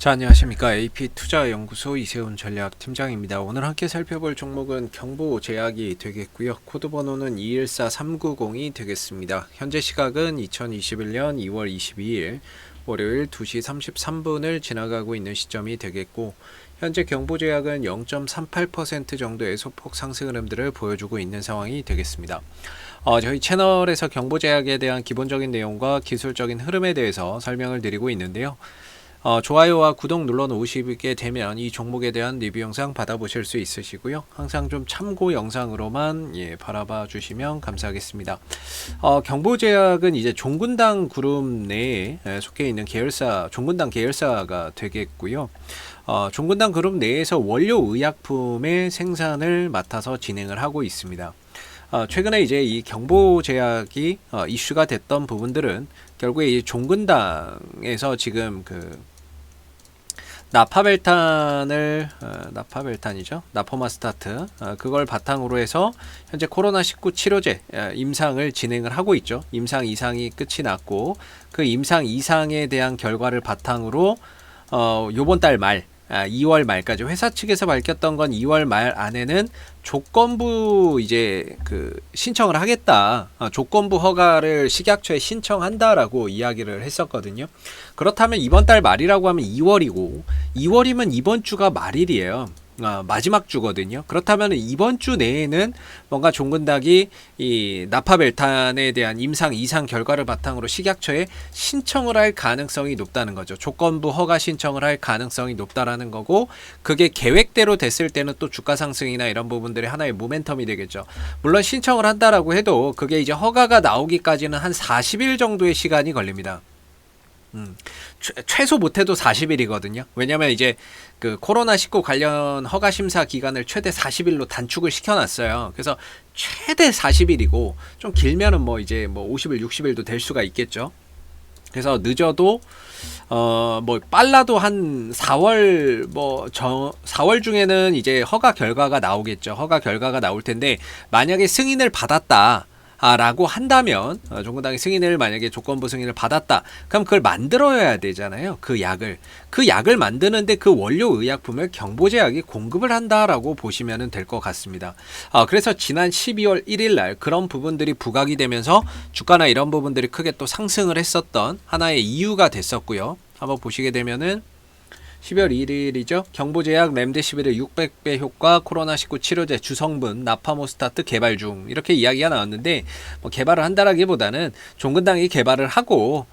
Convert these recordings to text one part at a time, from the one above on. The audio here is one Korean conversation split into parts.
자, 안녕하십니까. AP투자연구소 이세훈 전략팀장입니다. 오늘 함께 살펴볼 종목은 경보제약이 되겠고요. 코드 번호는 214390이 되겠습니다. 현재 시각은 2021년 2월 22일 월요일 2시 33분을 지나가고 있는 시점이 되겠고, 현재 경보제약은 0.38% 정도의 소폭 상승 흐름들을 보여주고 있는 상황이 되겠습니다. 저희 채널에서 경보제약에 대한 기본적인 내용과 기술적인 흐름에 대해서 설명을 드리고 있는데요. 좋아요와 구독 눌러 놓으시게 되면 이 종목에 대한 리뷰 영상 받아보실 수 있으시고요. 항상 좀 참고 영상으로만 바라봐 주시면 감사하겠습니다. 경보제약은 이제 종근당 그룹 내에 속해 있는 계열사, 종근당 계열사가 되겠고요. 종근당 그룹 내에서 원료 의약품의 생산을 맡아서 진행을 하고 있습니다. 최근에 이제 이 경보제약이 이슈가 됐던 부분들은 결국에 이 종근당에서 지금 나파벨탄이죠. 나포마스타트, 그걸 바탕으로 해서 현재 코로나19 치료제 임상을 진행을 하고 있죠. 임상 이상이 끝이 났고, 그 임상 이상에 대한 결과를 바탕으로 요번 달 말 2월 말까지 회사 측에서 밝혔던 건 2월 말 안에는 조건부 이제 신청을 하겠다. 조건부 허가를 식약처에 신청한다라고 이야기를 했었거든요. 그렇다면 이번 달 말이라고 하면 2월이고 2월이면 이번 주가 말일이에요. 마지막 주거든요. 그렇다면 이번 주 내에는 뭔가 종근당이 이 나파벨탄에 대한 임상 이상 결과를 바탕으로 식약처에 신청을 할 가능성이 높다는 거죠. 조건부 허가 신청을 할 가능성이 높다라는 거고, 그게 계획대로 됐을 때는 또 주가 상승이나 이런 부분들이 하나의 모멘텀이 되겠죠. 물론 신청을 한다라고 해도 그게 이제 허가가 나오기까지는 한 40일 정도의 시간이 걸립니다. 최소 못해도 40일이거든요. 왜냐면 이제 코로나19 관련 허가 심사 기간을 최대 40일로 단축을 시켜놨어요. 그래서 최대 40일이고 좀 길면은 뭐 50일, 60일도 될 수가 있겠죠. 그래서 늦어도 빨라도 한 4월 4월 중에는 이제 허가 결과가 나오겠죠. 허가 결과가 나올 텐데, 만약에 승인을 받았다 라고 한다면, 종근당이 승인을 만약에 조건부 승인을 받았다, 그럼 그걸 만들어야 되잖아요. 그 약을 만드는데 그 원료 의약품을 경보제약이 공급을 한다라고 보시면 될 것 같습니다. 그래서 지난 12월 1일 날 그런 부분들이 부각이 되면서 주가나 이런 부분들이 크게 또 상승을 했었던 하나의 이유가 됐었고요. 한번 보시게 되면은 12월 1일이죠. 경보제약 렘데시비르 600배 효과 코로나19 치료제 주성분 나파모스타트 개발 중, 이렇게 이야기가 나왔는데, 개발을 한다라기보다는 종근당이 개발을 하고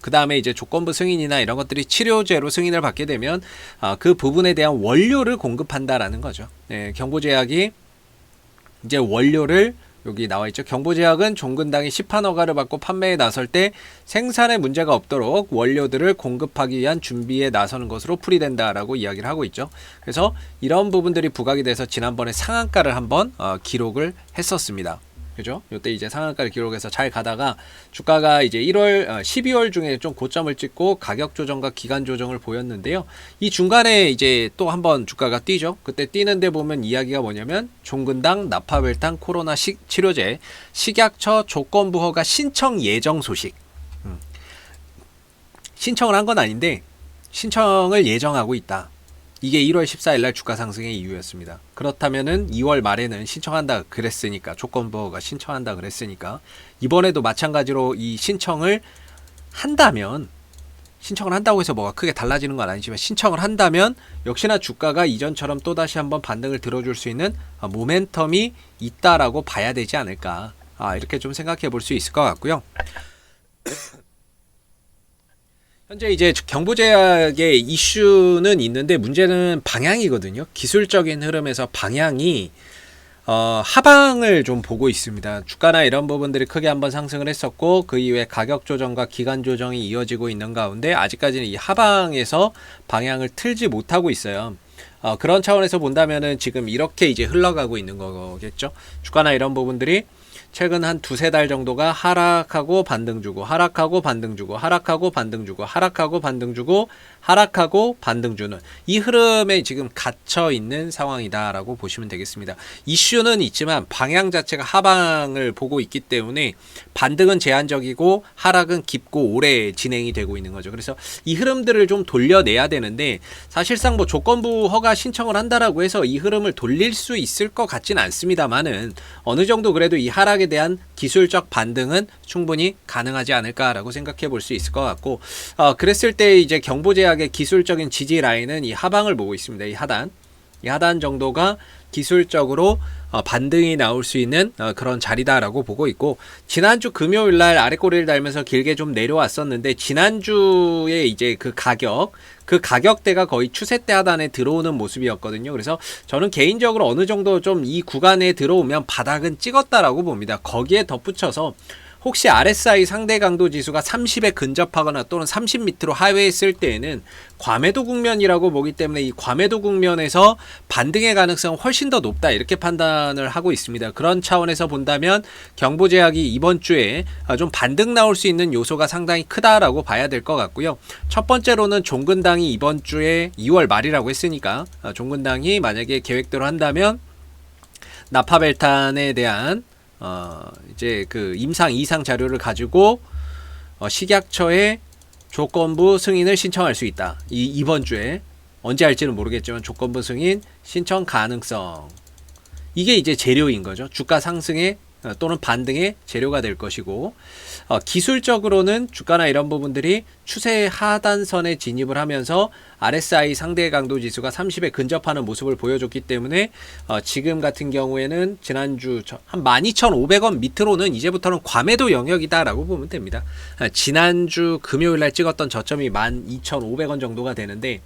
그 다음에 이제 조건부 승인이나 이런 것들이 치료제로 승인을 받게 되면 그 부분에 대한 원료를 공급한다라는 거죠. 경보제약이 이제 원료를, 여기 나와있죠. 경보제약은 종근당이 시판 허가를 받고 판매에 나설 때 생산에 문제가 없도록 원료들을 공급하기 위한 준비에 나서는 것으로 풀이된다라고 이야기를 하고 있죠. 그래서 이런 부분들이 부각이 돼서 지난번에 상한가를 한번 기록을 했었습니다. 그죠? 요때 이제 상한가를 기록해서 잘 가다가 주가가 이제 12월 중에 좀 고점을 찍고 가격 조정과 기간 조정을 보였는데요. 이 중간에 이제 또 한번 주가가 뛰죠. 그때 뛰는데 보면 이야기가 뭐냐면, 종근당 나파벨탄 코로나 치료제 식약처 조건부 허가 신청 예정 소식. 신청을 한 건 아닌데 신청을 예정하고 있다. 이게 1월 14일 날 주가 상승의 이유였습니다. 그렇다면은 2월 말에는 신청한다 그랬으니까, 조건부가 신청한다 그랬으니까, 이번에도 마찬가지로 이 신청을 한다면, 신청을 한다고 해서 뭐가 크게 달라지는 건 아니지만 신청을 한다면 역시나 주가가 이전처럼 또다시 한번 반등을 들어줄 수 있는 모멘텀이 있다라고 봐야 되지 않을까, 이렇게 좀 생각해 볼 수 있을 것 같고요. 현재 이제 경보제약의 이슈는 있는데, 문제는 방향이거든요. 기술적인 흐름에서 방향이 하방을 좀 보고 있습니다. 주가나 이런 부분들이 크게 한번 상승을 했었고, 그 이후에 가격 조정과 기간 조정이 이어지고 있는 가운데 아직까지는 이 하방에서 방향을 틀지 못하고 있어요. 그런 차원에서 본다면은 지금 이렇게 이제 흘러가고 있는 거겠죠. 주가나 이런 부분들이 최근 한 두세 달 정도가 하락하고 반등 주고 하락하고 반등 주고 하락하고 반등 주고 하락하고 반등 주고 하락하고 반등 주는 이 흐름에 지금 갇혀 있는 상황이다라고 보시면 되겠습니다. 이슈는 있지만 방향 자체가 하방을 보고 있기 때문에 반등은 제한적이고 하락은 깊고 오래 진행이 되고 있는 거죠. 그래서 이 흐름들을 좀 돌려내야 되는데 사실상 뭐 조건부 허가 신청을 한다라고 해서 이 흐름을 돌릴 수 있을 것 같지는 않습니다만은 어느 정도 그래도 이 하락에 대한 기술적 반등은 충분히 가능하지 않을까라고 생각해 볼 수 있을 것 같고 그랬을 때 이제 경보제약의 기술적인 지지 라인은 이 하방을 보고 있습니다. 이 하단 정도가 기술적으로 반등이 나올 수 있는 그런 자리다라고 보고 있고 지난주 금요일날 아래꼬리를 달면서 길게 좀 내려왔었는데 지난주에 이제 그 가격대가 거의 추세대 하단에 들어오는 모습이었거든요. 그래서 저는 개인적으로 어느 정도 좀 이 구간에 들어오면 바닥은 찍었다라고 봅니다. 거기에 덧붙여서 혹시 RSI 상대 강도 지수가 30에 근접하거나 또는 30 밑으로 하회했을 때에는 과매도 국면이라고 보기 때문에 이 과매도 국면에서 반등의 가능성은 훨씬 더 높다 이렇게 판단을 하고 있습니다. 그런 차원에서 본다면 경보제약이 이번 주에 좀 반등 나올 수 있는 요소가 상당히 크다라고 봐야 될 것 같고요. 첫 번째로는 종근당이 이번 주에 2월 말이라고 했으니까 종근당이 만약에 계획대로 한다면 나파벨탄에 대한 이제 그 임상 이상 자료를 가지고 식약처에 조건부 승인을 신청할 수 있다. 이번 주에 언제 할지는 모르겠지만 조건부 승인 신청 가능성. 이게 이제 재료인 거죠. 주가 상승에 또는 반등의 재료가 될 것이고 기술적으로는 주가나 이런 부분들이 추세 하단선에 진입을 하면서 RSI 상대 강도 지수가 30에 근접하는 모습을 보여줬기 때문에 지금 같은 경우에는 지난주 한 12,500원 밑으로는 이제부터는 과매도 영역이다라고 보면 됩니다. 지난주 금요일날 찍었던 저점이 12,500원 정도가 되는데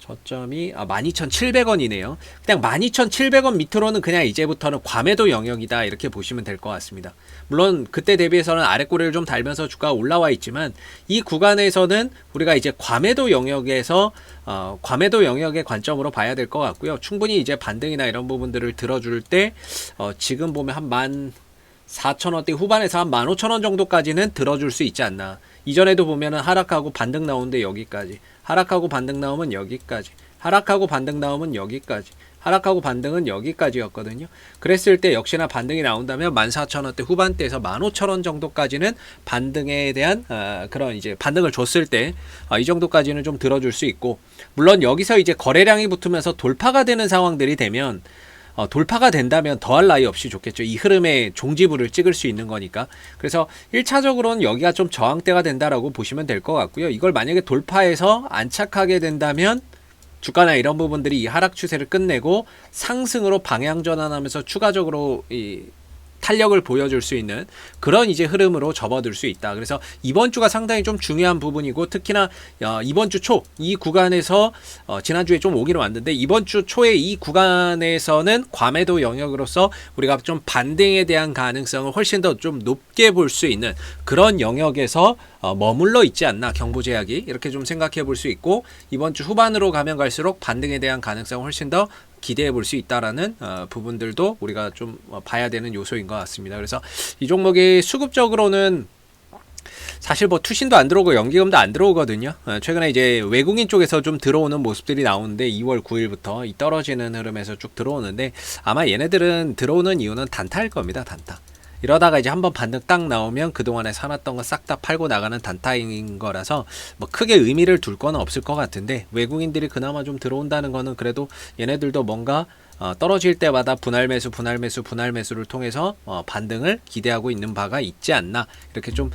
저점이 12,700원이네요. 그냥 12,700원 밑으로는 그냥 이제부터는 과매도 영역이다 이렇게 보시면 될 것 같습니다. 물론 그때 대비해서는 아랫꼬리를 좀 달면서 주가가 올라와 있지만 이 구간에서는 우리가 이제 과매도 영역에서 과매도 영역의 관점으로 봐야 될 것 같고요. 충분히 이제 반등이나 이런 부분들을 들어줄 때 지금 보면 한 14,000원대 후반에서 한 15,000원 정도까지는 들어줄 수 있지 않나. 이전에도 보면은 하락하고 반등 나오는데 여기까지, 하락하고 반등 나오면 여기까지, 하락하고 반등 나오면 여기까지, 하락하고 반등은 여기까지였거든요. 그랬을 때 역시나 반등이 나온다면 14,000원대 후반대에서 15,000원 정도까지는 반등에 대한 그런 이제 반등을 줬을 때 이 정도까지는 좀 들어줄 수 있고, 물론 여기서 이제 거래량이 붙으면서 돌파가 되는 상황들이 되면 돌파가 된다면 더할 나위 없이 좋겠죠. 이 흐름에 종지부를 찍을 수 있는 거니까. 그래서 1차적으로는 여기가 좀 저항대가 된다라고 보시면 될 것 같고요. 이걸 만약에 돌파해서 안착하게 된다면 주가나 이런 부분들이 이 하락 추세를 끝내고 상승으로 방향 전환하면서 추가적으로 이 탄력을 보여줄 수 있는 그런 이제 흐름으로 접어들 수 있다. 그래서 이번 주가 상당히 좀 중요한 부분이고 특히나 이번 주 초 이 구간에서 지난주에 좀 오기로 왔는데 이번 주 초에 이 구간에서는 과매도 영역으로서 우리가 좀 반등에 대한 가능성을 훨씬 더 좀 높게 볼 수 있는 그런 영역에서 머물러 있지 않나 경보제약이 이렇게 좀 생각해 볼 수 있고 이번 주 후반으로 가면 갈수록 반등에 대한 가능성을 훨씬 더 기대해 볼 수 있다라는 부분들도 우리가 좀 봐야 되는 요소인 것 같습니다. 그래서 이 종목이 수급적으로는 사실 뭐 투신도 안 들어오고 연기금도 안 들어오거든요. 최근에 이제 외국인 쪽에서 좀 들어오는 모습들이 나오는데 2월 9일부터 이 떨어지는 흐름에서 쭉 들어오는데 아마 얘네들은 들어오는 이유는 단타일 겁니다. 단타. 이러다가 이제 한번 반등 딱 나오면 그동안에 사놨던 거 싹 다 팔고 나가는 단타인 거라서 뭐 크게 의미를 둘 거는 없을 것 같은데 외국인들이 그나마 좀 들어온다는 거는 그래도 얘네들도 뭔가 떨어질 때마다 분할 매수를 통해서 반등을 기대하고 있는 바가 있지 않나 이렇게 좀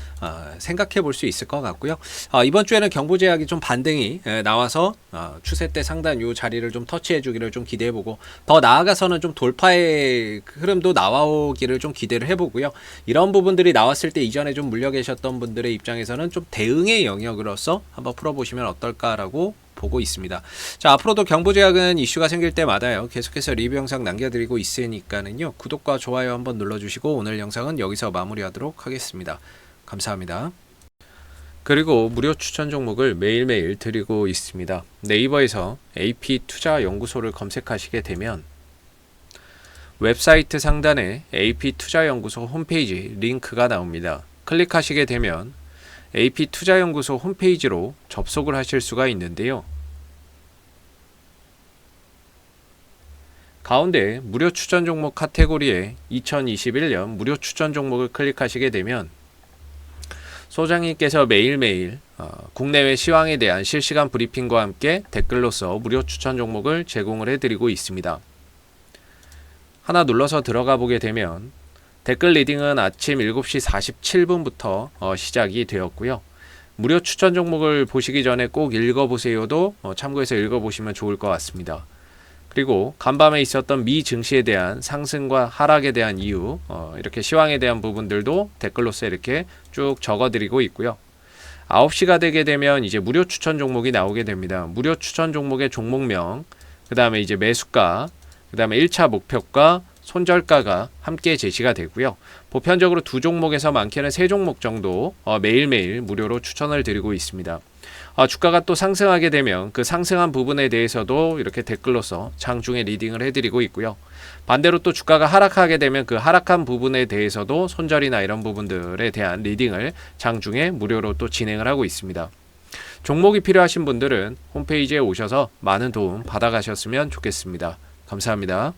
생각해 볼 수 있을 것 같고요. 이번 주에는 경보제약이 좀 반등이 나와서 추세 때 상단 요 자리를 좀 터치해 주기를 좀 기대해 보고 더 나아가서는 좀 돌파의 흐름도 나오기를 좀 기대를 해 보고요. 이런 부분들이 나왔을 때 이전에 좀 물려 계셨던 분들의 입장에서는 좀 대응의 영역으로서 한번 풀어보시면 어떨까라고 보고 있습니다. 자, 앞으로도 경보제약은 이슈가 생길 때마다요 계속해서 리뷰 영상 남겨드리고 있으니까는요 구독과 좋아요 한번 눌러주시고 오늘 영상은 여기서 마무리하도록 하겠습니다. 감사합니다. 그리고 무료 추천 종목을 매일매일 드리고 있습니다. 네이버에서 AP투자연구소를 검색하시게 되면 웹사이트 상단에 AP투자연구소 홈페이지 링크가 나옵니다. 클릭하시게 되면 AP투자연구소 홈페이지로 접속을 하실 수가 있는데요. 가운데 무료 추천 종목 카테고리에 2021년 무료 추천 종목을 클릭하시게 되면 소장님께서 매일매일 국내외 시황에 대한 실시간 브리핑과 함께 댓글로서 무료 추천 종목을 제공을 해드리고 있습니다. 하나 눌러서 들어가 보게 되면 댓글 리딩은 아침 7시 47분부터 시작이 되었고요. 무료 추천 종목을 보시기 전에 꼭 읽어보세요도 참고해서 읽어보시면 좋을 것 같습니다. 그리고 간밤에 있었던 미 증시에 대한 상승과 하락에 대한 이유, 이렇게 시황에 대한 부분들도 댓글로서 이렇게 쭉 적어드리고 있고요. 9시가 되게 되면 이제 무료 추천 종목이 나오게 됩니다. 무료 추천 종목의 종목명, 그 다음에 이제 매수가, 그 다음에 1차 목표가, 손절가가 함께 제시가 되고요. 보편적으로 2종목에서 많게는 3종목 정도 매일매일 무료로 추천을 드리고 있습니다. 주가가 또 상승하게 되면 그 상승한 부분에 대해서도 이렇게 댓글로서 장중에 리딩을 해드리고 있고요. 반대로 또 주가가 하락하게 되면 그 하락한 부분에 대해서도 손절이나 이런 부분들에 대한 리딩을 장중에 무료로 또 진행을 하고 있습니다. 종목이 필요하신 분들은 홈페이지에 오셔서 많은 도움 받아가셨으면 좋겠습니다. 감사합니다.